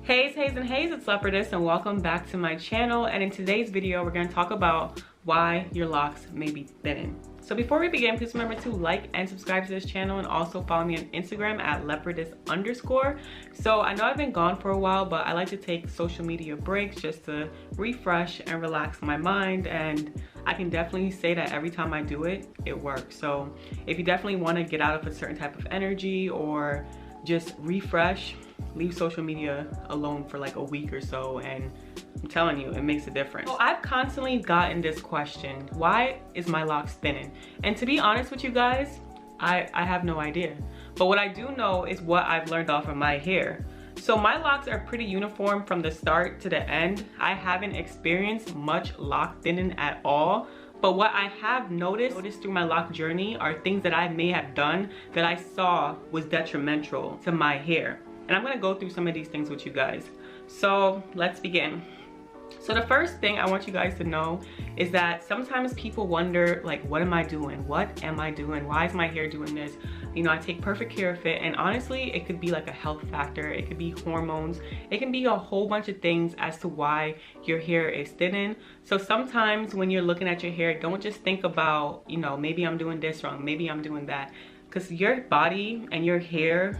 Hey and hey, it's Leopardess and welcome back to my channel. And in today's video, we're going to talk about why your locks may be thinning. So before we begin, please remember to like and subscribe to this channel and also follow me on Instagram at leopardess_. So I know I've been gone for a while, but I like to take social media breaks just to refresh and relax my mind. And I can definitely say that every time I do it, it works. So if you definitely want to get out of a certain type of energy or just refresh, leave social media alone for like a week or so, and I'm telling you, it makes a difference. So I've constantly gotten this question, why is my locks thinning? And to be honest with you guys, I have no idea. But what I do know is what I've learned off of my hair. So my locks are pretty uniform from the start to the end. I haven't experienced much lock thinning at all. But what I have noticed through my lock journey are things that I may have done that I saw was detrimental to my hair. And I'm gonna go through some of these things with you guys. So let's begin. So the first thing I want you guys to know is that sometimes people wonder, like, what am I doing? What am I doing? Why is my hair doing this? You know, I take perfect care of it, and honestly, it could be like a health factor. It could be hormones. It can be a whole bunch of things as to why your hair is thinning. So sometimes when you're looking at your hair, don't just think about, you know, maybe I'm doing this wrong, maybe I'm doing that. Because your body and your hair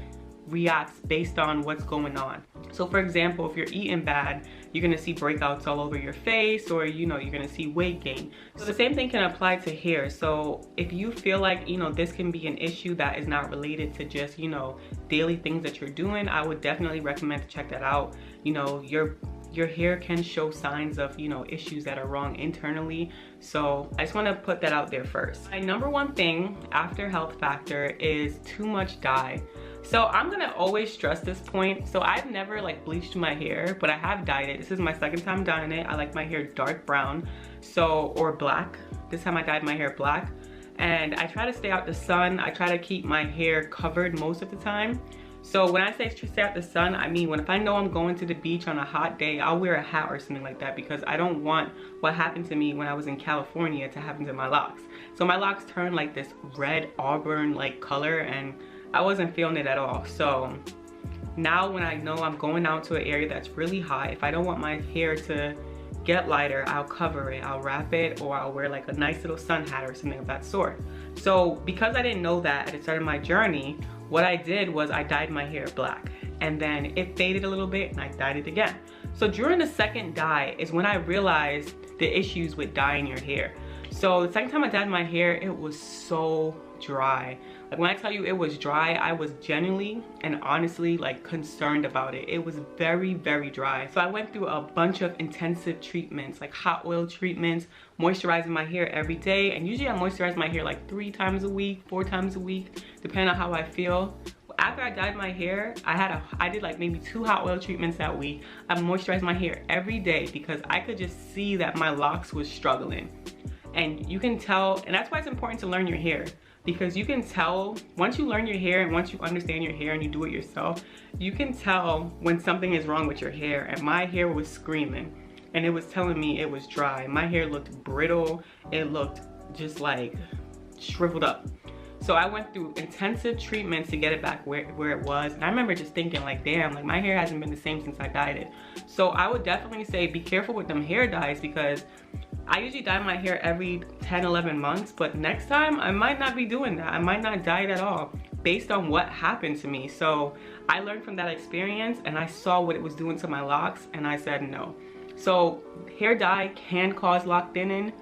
reacts based on what's going on. So for example, if you're eating bad, you're gonna see breakouts all over your face, or you know, you're gonna see weight gain. So the same thing can apply to hair. So if you feel like, you know, this can be an issue that is not related to just, you know, daily things that you're doing, I would definitely recommend to check that out. You know, your hair can show signs of, you know, issues that are wrong internally. So I just want to put that out there first. My number one thing after health factor is too much dye. So I'm gonna always stress this point. So I've never like bleached my hair, but I have dyed it. This is my second time dyeing it. I like my hair dark brown, so, or black. This time I dyed my hair black. And I try to stay out the sun. I try to keep my hair covered most of the time. So when I say stay out the sun, I mean if I know I'm going to the beach on a hot day, I'll wear a hat or something like that, because I don't want what happened to me when I was in California to happen to my locks. So my locks turned like this red auburn like color, and I wasn't feeling it at all. So now when I know I'm going out to an area that's really hot, if I don't want my hair to get lighter, I'll cover it, I'll wrap it, or I'll wear like a nice little sun hat or something of that sort. So because I didn't know that at the start of my journey, what I did was I dyed my hair black, and then it faded a little bit and I dyed it again. So during the second dye is when I realized the issues with dyeing your hair. So the second time I dyed my hair, it was so dry. Like when I tell you it was dry, I was genuinely and honestly like concerned about it. It was very, very dry. So I went through a bunch of intensive treatments, like hot oil treatments, moisturizing my hair every day. And usually I moisturize my hair like 3 times a week, 4 times a week, depending on how I feel. After I dyed my hair, I did like maybe 2 hot oil treatments that week. I moisturized my hair every day because I could just see that my locks was struggling. And you can tell, and that's why it's important to learn your hair, because you can tell once you learn your hair and once you understand your hair and you do it yourself, you can tell when something is wrong with your hair. And my hair was screaming, and it was telling me it was dry. My hair looked brittle. It looked just like shriveled up. So I went through intensive treatments to get it back where it was. And I remember just thinking like, damn, like my hair hasn't been the same since I dyed it. So I would definitely say be careful with them hair dyes, because I usually dye my hair every 10, 11 months, but next time I might not be doing that. I might not dye it at all based on what happened to me. So I learned from that experience, and I saw what it was doing to my locks, and I said no. So hair dye can cause lock thinning.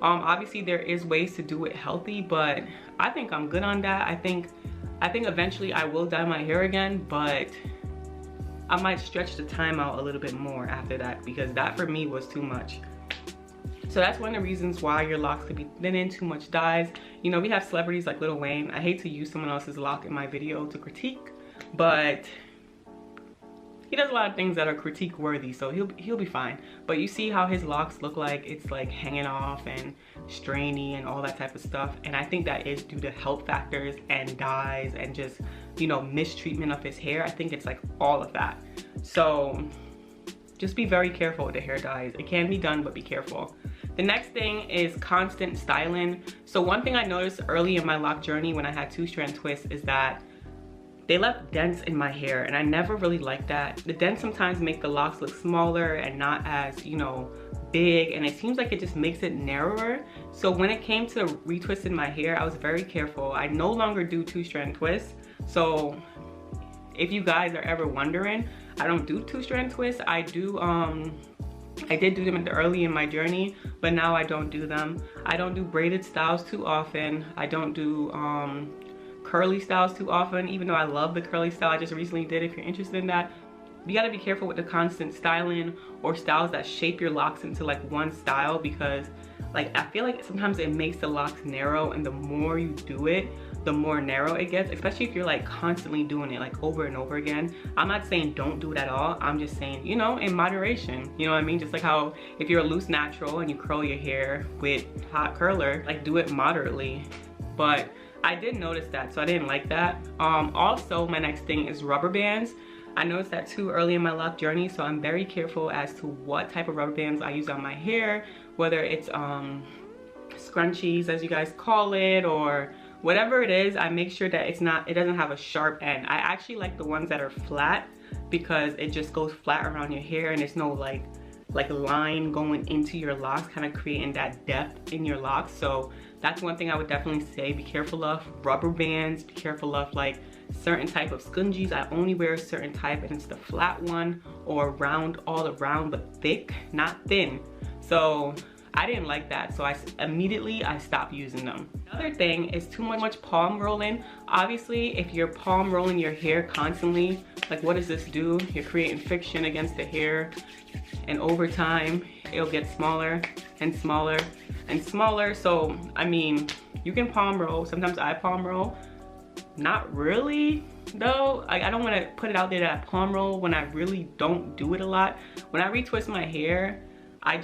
Obviously there is ways to do it healthy, but I think I'm good on that. I think eventually I will dye my hair again, but I might stretch the time out a little bit more after that, because that for me was too much. So that's one of the reasons why your locks could be thinning, too much dyes. You know, we have celebrities like Lil Wayne. I hate to use someone else's lock in my video to critique, but he does a lot of things that are critique worthy, so he'll be fine. But you see how his locks look like it's like hanging off and strainy and all that type of stuff. And I think that is due to health factors and dyes and just, you know, mistreatment of his hair. I think it's like all of that. So just be very careful with the hair dyes. It can be done, but be careful. The next thing is constant styling. So one thing I noticed early in my lock journey when I had 2-strand twists is that they left dents in my hair, and I never really liked that. The dents sometimes make the locks look smaller and not as, you know, big, and it seems like it just makes it narrower. So when it came to retwisting my hair, I was very careful. I no longer do 2-strand twists. So if you guys are ever wondering, I don't do 2-strand twists. I did do them early in my journey, but now I don't do them. I don't do braided styles too often. I don't do curly styles too often, even though I love the curly style I just recently did. If you're interested in that, you gotta be careful with the constant styling or styles that shape your locks into like one style, because like I feel like sometimes it makes the locks narrow, and the more you do it, the more narrow it gets, especially if you're like constantly doing it like over and over again. I'm not saying don't do it at all. I'm just saying, you know, in moderation. You know what I mean? Just like how if you're a loose natural and you curl your hair with hot curler, like do it moderately. But I did notice that, so I didn't like that. Also, my next thing is rubber bands. I noticed that too early in my lock journey, so I'm very careful as to what type of rubber bands I use on my hair, whether it's scrunchies as you guys call it, or whatever it is. I make sure that it doesn't have a sharp end. I actually like the ones that are flat, because it just goes flat around your hair and there's no like line going into your locks, kind of creating that depth in your locks. So that's one thing I would definitely say, be careful of rubber bands, be careful of like certain type of scrunchies. I only wear a certain type, and it's the flat one or round all around, but thick, not thin. So I didn't like that, so I immediately stopped using them. Another thing is too much palm rolling. Obviously, if you're palm rolling your hair constantly, like what does this do? You're creating friction against the hair, and over time, it'll get smaller and smaller and smaller. So, I mean, you can palm roll. Sometimes I palm roll. Not really, though. I don't want to put it out there that I palm roll when I really don't do it a lot. When I retwist my hair, I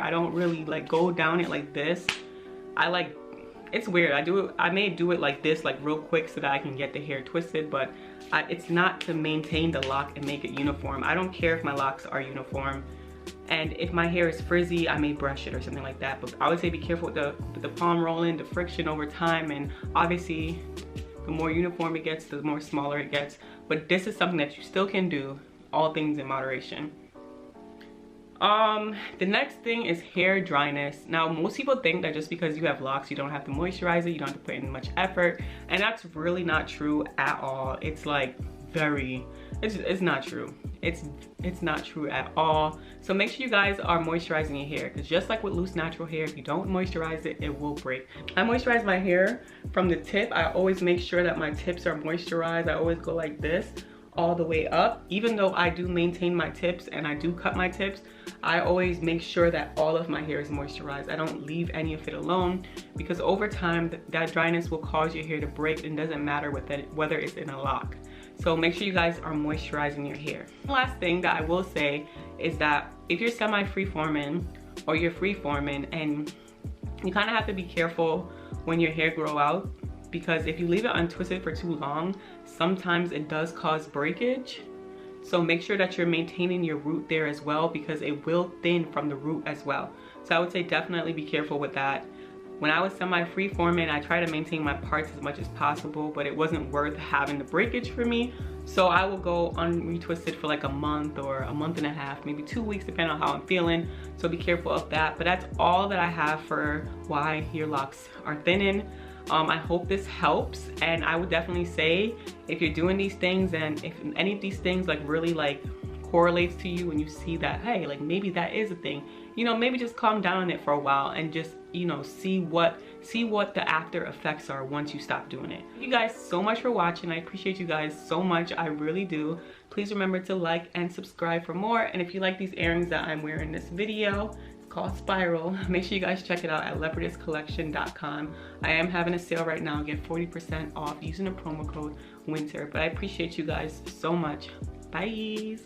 don't really like go down it like this. It's weird. I may do it like this, like real quick, so that I can get the hair twisted, but it's not to maintain the lock and make it uniform. I don't care if my locks are uniform, and if my hair is frizzy, I may brush it or something like that. But I would say be careful with the palm rolling, the friction over time, and obviously the more uniform it gets, the more smaller it gets. But this is something that you still can do, all things in moderation. The next thing is hair dryness. Now, most people think that just because you have locks, you don't have to moisturize it, you don't have to put in much effort, and that's really not true at all. It's like it's not true. It's not true at all. So make sure you guys are moisturizing your hair, because just like with loose natural hair, if you don't moisturize it, it will break. I moisturize my hair from the tip. I always make sure that my tips are moisturized. I always go like this all the way up. Even though I do maintain my tips and I do cut my tips, I always make sure that all of my hair is moisturized. I don't leave any of it alone, because over time that dryness will cause your hair to break, and doesn't matter whether it's in a lock. So make sure you guys are moisturizing your hair. The last thing that I will say is that if you're semi-free-forming or you're free-forming, and you kind of have to be careful when your hair grow out, because if you leave it untwisted for too long, sometimes it does cause breakage. So make sure that you're maintaining your root there as well, because it will thin from the root as well. So I would say definitely be careful with that. When I was semi-free forming, I try to maintain my parts as much as possible, but it wasn't worth having the breakage for me. So I will go unretwisted for like a month or a month and a half, maybe 2 weeks, depending on how I'm feeling. So be careful of that. But that's all that I have for why your locks are thinning. I hope this helps, and I would definitely say if you're doing these things, and if any of these things like really like correlates to you and you see that, hey, like maybe that is a thing, you know, maybe just calm down on it for a while and just, you know, see what the after effects are once you stop doing it. Thank you guys so much for watching. I appreciate you guys so much. I really do. Please remember to like and subscribe for more. And if you like these earrings that I'm wearing in this video, called Spiral, make sure you guys check it out at leopardesscollection.com. I am having a sale right now. Get 40% off using the promo code WINTER. But I appreciate you guys so much. Bye.